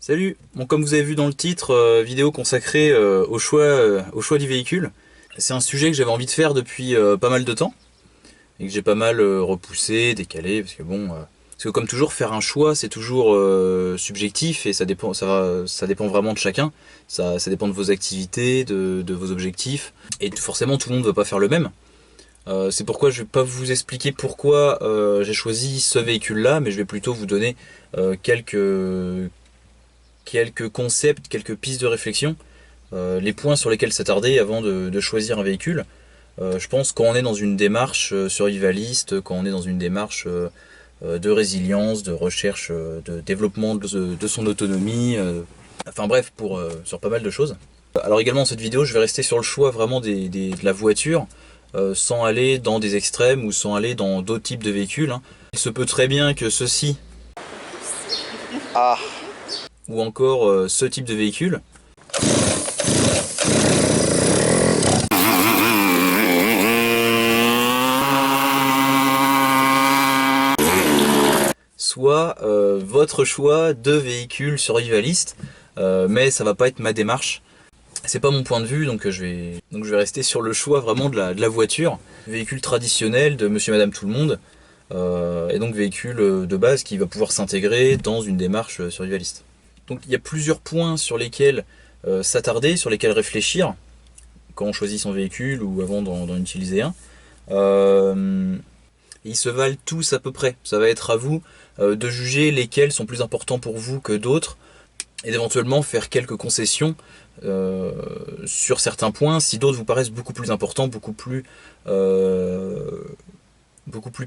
Salut. Bon, comme vous avez vu dans le titre, vidéo consacrée au choix du véhicule. C'est un sujet que j'avais envie de faire depuis pas mal de temps et que j'ai pas mal repoussé, décalé, parce que parce que comme toujours, faire un choix, c'est toujours subjectif et ça dépend vraiment de chacun. Ça dépend de vos activités, de vos objectifs, et forcément tout le monde ne va pas faire le même. C'est pourquoi je vais pas vous expliquer pourquoi j'ai choisi ce véhicule-là, mais je vais plutôt vous donner quelques concepts, quelques pistes de réflexion, les points sur lesquels s'attarder avant de choisir un véhicule. Je pense quand on est dans une démarche survivaliste, quand on est dans une démarche de résilience, de recherche, de développement de son autonomie, enfin bref, sur pas mal de choses. Alors également dans cette vidéo, je vais rester sur le choix vraiment de la voiture, sans aller dans des extrêmes ou sans aller dans d'autres types de véhicules, hein. Il se peut très bien que ceci ou encore ce type de véhicule soit votre choix de véhicule survivaliste, mais ça va pas être ma démarche. C'est pas mon point de vue, donc je vais rester sur le choix vraiment de la voiture, véhicule traditionnel de monsieur madame tout le monde, et donc véhicule de base qui va pouvoir s'intégrer dans une démarche survivaliste. Donc il y a plusieurs points sur lesquels s'attarder, sur lesquels réfléchir quand on choisit son véhicule ou avant d'en utiliser un. Ils se valent tous à peu près. Ça va être à vous de juger lesquels sont plus importants pour vous que d'autres et d'éventuellement faire quelques concessions sur certains points si d'autres vous paraissent beaucoup plus importants, beaucoup plus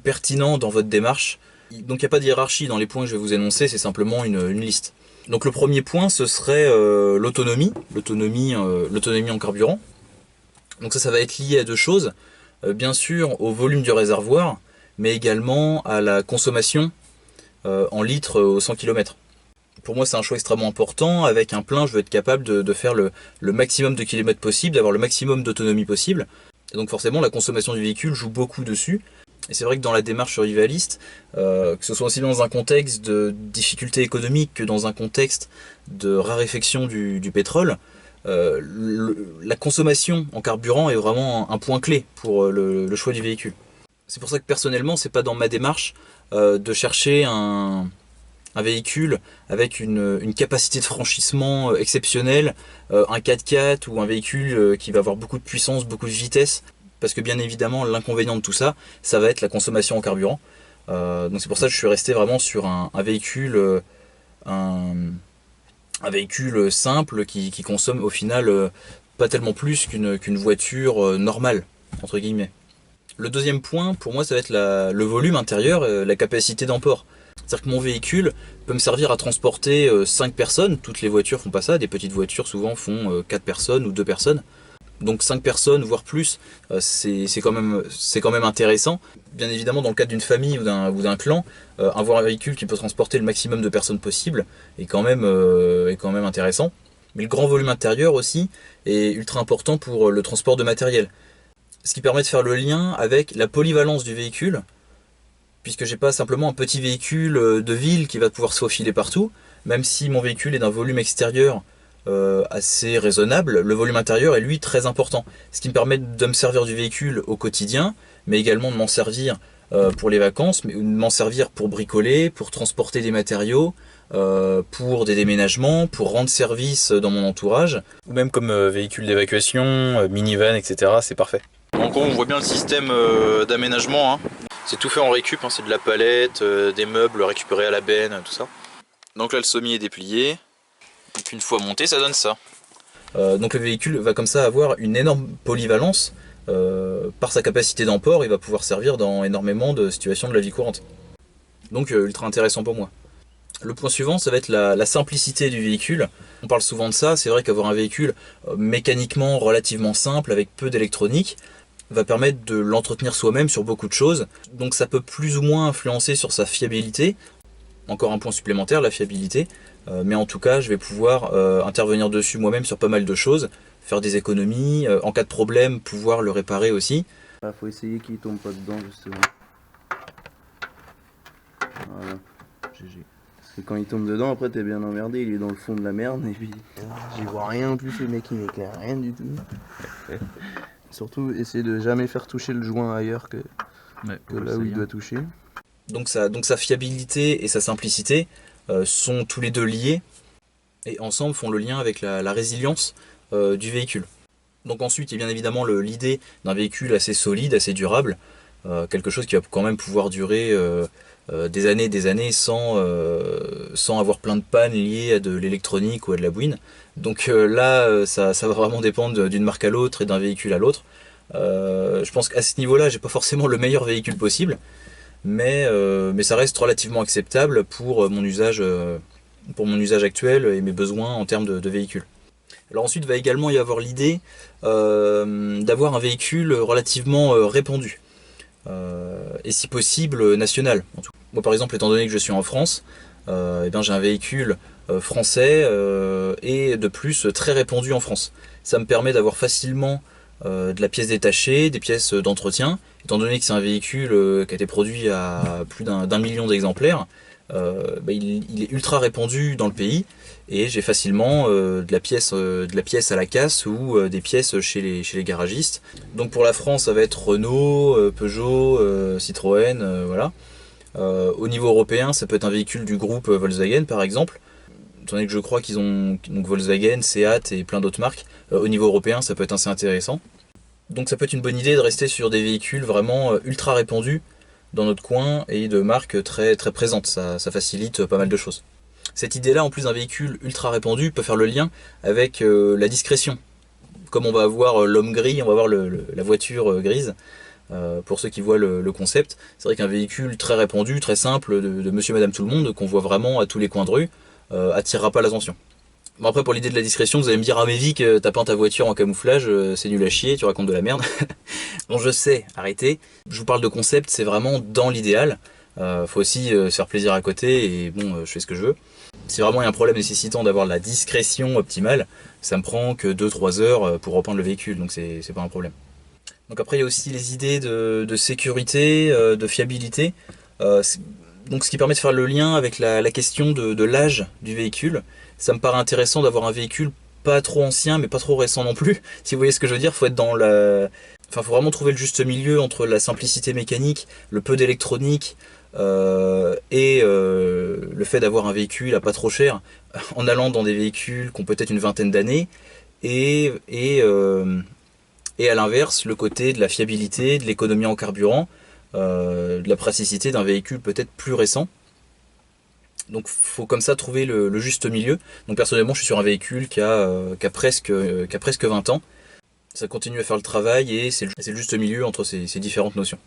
pertinents dans votre démarche. Donc il n'y a pas de hiérarchie dans les points que je vais vous énoncer, c'est simplement une liste. Donc le premier point, ce serait l'autonomie en carburant. Donc ça va être lié à deux choses. Bien sûr au volume du réservoir, mais également à la consommation en litres au 100 km. Pour moi, c'est un choix extrêmement important. Avec un plein, je veux être capable de faire le maximum de kilomètres possible, d'avoir le maximum d'autonomie possible. Et donc forcément, la consommation du véhicule joue beaucoup dessus. Et c'est vrai que dans la démarche survivaliste, que ce soit aussi dans un contexte de difficulté économique que dans un contexte de raréfaction du pétrole, la consommation en carburant est vraiment un point clé pour le choix du véhicule. C'est pour ça que personnellement, c'est pas dans ma démarche de chercher un véhicule avec une capacité de franchissement exceptionnelle, un 4x4 ou un véhicule qui va avoir beaucoup de puissance, beaucoup de vitesse, parce que bien évidemment l'inconvénient de tout ça, ça va être la consommation en carburant. Donc c'est pour ça que je suis resté vraiment sur un véhicule, un véhicule simple qui consomme au final pas tellement plus qu'une voiture normale, entre guillemets. Le deuxième point, pour moi, ça va être le volume intérieur, la capacité d'emport. C'est-à-dire que mon véhicule peut me servir à transporter 5 personnes. Toutes les voitures font pas ça. Des petites voitures souvent font 4 personnes ou 2 personnes. Donc 5 personnes, voire plus, c'est quand même intéressant. Bien évidemment, dans le cadre d'une famille ou d'un clan, avoir un véhicule qui peut transporter le maximum de personnes possible est quand même intéressant. Mais le grand volume intérieur aussi est ultra important pour le transport de matériel. Ce qui permet de faire le lien avec la polyvalence du véhicule, puisque j'ai pas simplement un petit véhicule de ville qui va pouvoir se faufiler partout, même si mon véhicule est d'un volume extérieur assez raisonnable, le volume intérieur est lui très important. Ce qui me permet de me servir du véhicule au quotidien, mais également de m'en servir pour les vacances, mais de m'en servir pour bricoler, pour transporter des matériaux, pour des déménagements, pour rendre service dans mon entourage, ou même comme véhicule d'évacuation, minivan, etc. C'est parfait. En gros, on voit bien le système d'aménagement, hein. C'est tout fait en récup, hein. C'est de la palette, des meubles récupérés à la benne, tout ça. Donc là, le sommier est déplié. Et puis une fois monté, ça donne ça. Donc le véhicule va comme ça avoir une énorme polyvalence. Par sa capacité d'emport, il va pouvoir servir dans énormément de situations de la vie courante. Donc ultra intéressant pour moi. Le point suivant, ça va être la simplicité du véhicule. On parle souvent de ça, c'est vrai qu'avoir un véhicule mécaniquement relativement simple, avec peu d'électronique, va permettre de l'entretenir soi-même sur beaucoup de choses. Donc ça peut plus ou moins influencer sur sa fiabilité. Encore un point supplémentaire, la fiabilité. Mais en tout cas, je vais pouvoir intervenir dessus moi-même sur pas mal de choses, faire des économies, en cas de problème, pouvoir le réparer aussi. Il faut essayer qu'il tombe pas dedans justement. Voilà, GG. que quand il tombe dedans, après t'es bien emmerdé, il est dans le fond de la merde, et puis j'y vois rien en plus, le mec il m'éclaire rien du tout. Surtout essayer de jamais faire toucher le joint ailleurs que là où il doit toucher. Donc sa fiabilité et sa simplicité sont tous les deux liés, et ensemble font le lien avec la résilience du véhicule. Donc ensuite, il y a bien évidemment l'idée d'un véhicule assez solide, assez durable, quelque chose qui va quand même pouvoir durer des années sans avoir plein de pannes liées à de l'électronique ou à de la bouine. Donc là, ça va vraiment dépendre d'une marque à l'autre et d'un véhicule à l'autre. Je pense qu'à ce niveau-là, j'ai pas forcément le meilleur véhicule possible, mais ça reste relativement acceptable pour mon usage actuel et mes besoins en termes de véhicule. Alors ensuite va également y avoir l'idée d'avoir un véhicule relativement répandu, et si possible national. Moi par exemple, étant donné que je suis en France, eh bien, j'ai un véhicule français et de plus très répandu en France. Ça me permet d'avoir facilement de la pièce détachée, des pièces d'entretien, étant donné que c'est un véhicule qui a été produit à plus d'un million d'exemplaires. Il est ultra répandu dans le pays et j'ai facilement de la pièce à la casse ou des pièces chez les garagistes. Donc pour la France, ça va être Renault, Peugeot, Citroën, voilà. Au niveau européen, ça peut être un véhicule du groupe Volkswagen par exemple. Étant donné que je crois qu'ils ont donc Volkswagen, Seat et plein d'autres marques, au niveau européen, ça peut être assez intéressant. Donc ça peut être une bonne idée de rester sur des véhicules vraiment ultra répandus dans notre coin et de marques très, très présentes. Ça facilite pas mal de choses. Cette idée-là, en plus d'un véhicule ultra répandu, peut faire le lien avec la discrétion. Comme on va avoir l'homme gris, on va avoir la voiture grise. Pour ceux qui voient le concept, c'est vrai qu'un véhicule très répandu, très simple, de monsieur, madame, tout le monde, qu'on voit vraiment à tous les coins de rue, attirera pas l'attention. Bon après pour l'idée de la discrétion, vous allez me dire ah mais Vic, t'as peint ta voiture en camouflage, c'est nul à chier, tu racontes de la merde. Bon je sais, arrêtez. Je vous parle de concept, c'est vraiment dans l'idéal. Faut aussi se faire plaisir à côté et bon je fais ce que je veux. Si vraiment il y a un problème nécessitant d'avoir la discrétion optimale, ça me prend que 2-3 heures pour repeindre le véhicule, donc c'est pas un problème. Donc après il y a aussi les idées de sécurité, de fiabilité. Donc ce qui permet de faire le lien avec la question de l'âge du véhicule. Ça me paraît intéressant d'avoir un véhicule pas trop ancien mais pas trop récent non plus. Si vous voyez ce que je veux dire, faut être dans faut vraiment trouver le juste milieu entre la simplicité mécanique, le peu d'électronique et le fait d'avoir un véhicule à pas trop cher en allant dans des véhicules qui ont peut-être une vingtaine d'années et à l'inverse le côté de la fiabilité, de l'économie en carburant, de la praticité d'un véhicule peut-être plus récent. Donc faut comme ça trouver le juste milieu. Donc personnellement je suis sur un véhicule qui a presque 20 ans. Ça continue à faire le travail et c'est le juste milieu entre ces différentes notions.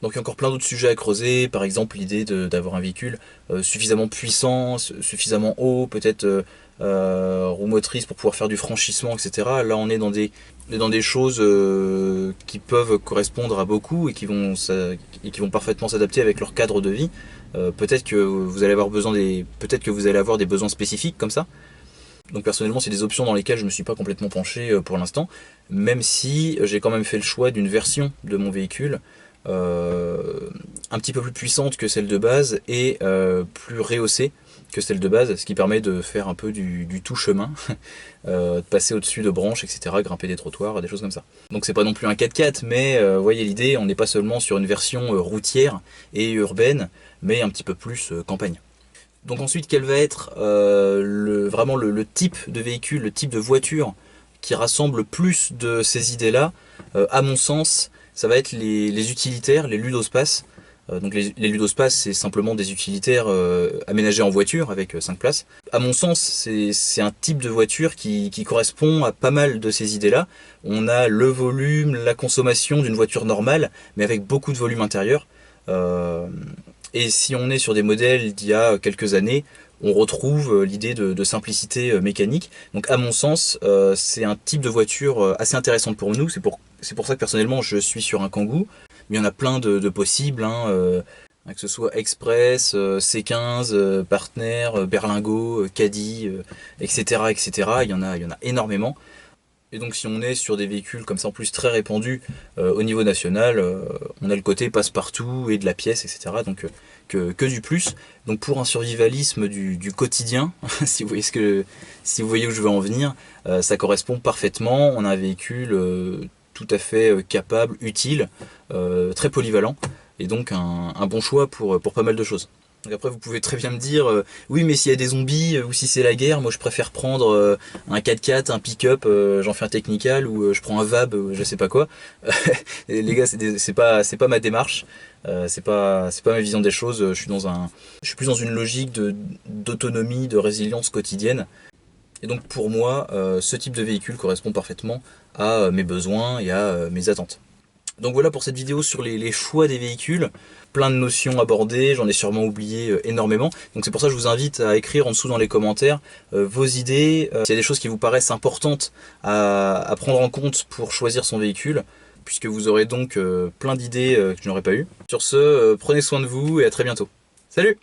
Donc il y a encore plein d'autres sujets à creuser, par exemple l'idée d'avoir un véhicule suffisamment puissant, suffisamment haut, peut-être roue motrice pour pouvoir faire du franchissement, etc. Là on est dans des choses qui peuvent correspondre à beaucoup et qui vont parfaitement s'adapter avec leur cadre de vie. Peut-être que vous allez avoir des besoins spécifiques comme ça. Donc personnellement c'est des options dans lesquelles je ne me suis pas complètement penché pour l'instant, même si j'ai quand même fait le choix d'une version de mon véhicule un petit peu plus puissante que celle de base et plus rehaussée que celle de base, ce qui permet de faire un peu du tout chemin, de passer au-dessus de branches, etc., grimper des trottoirs, des choses comme ça. Donc c'est pas non plus un 4x4, mais vous voyez l'idée, on n'est pas seulement sur une version routière et urbaine, mais un petit peu plus campagne. Donc ensuite, quel va être vraiment le type de véhicule, le type de voiture qui rassemble plus de ces idées-là, à mon sens, ça va être les utilitaires, les ludospaces. Donc les ludospaces, c'est simplement des utilitaires aménagés en voiture avec 5 places. À mon sens, c'est un type de voiture qui correspond à pas mal de ces idées-là. On a le volume, la consommation d'une voiture normale, mais avec beaucoup de volume intérieur. Et si on est sur des modèles d'il y a quelques années, on retrouve l'idée de simplicité mécanique. Donc à mon sens, c'est un type de voiture assez intéressante pour nous. C'est pour ça que personnellement je suis sur un Kangoo. Mais il y en a plein de possibles, que ce soit Express, C15, Partner, Berlingo, Caddy, etc., etc. Il y en a énormément. Et donc si on est sur des véhicules comme ça en plus très répandus au niveau national, on a le côté passe-partout et de la pièce, etc. Donc que du plus. Donc pour un survivalisme du quotidien, si vous voyez si vous voyez où je veux en venir, ça correspond parfaitement. On a un véhicule tout à fait capable, utile, très polyvalent, et donc un bon choix pour pas mal de choses. Donc après vous pouvez très bien me dire oui mais s'il y a des zombies ou si c'est la guerre, moi je préfère prendre un 4x4, un pick-up, j'en fais un technical ou je prends un VAB, je sais pas quoi. Et les gars c'est pas ma démarche, c'est pas ma vision des choses. Je suis plus dans une logique d'autonomie, de résilience quotidienne. Et donc pour moi ce type de véhicule correspond parfaitement à mes besoins et à mes attentes. Donc voilà pour cette vidéo sur les choix des véhicules, plein de notions abordées, j'en ai sûrement oublié énormément, donc c'est pour ça que je vous invite à écrire en dessous dans les commentaires vos idées, s'il y a des choses qui vous paraissent importantes à prendre en compte pour choisir son véhicule, puisque vous aurez donc plein d'idées que je n'aurais pas eues. Sur ce, prenez soin de vous et à très bientôt. Salut!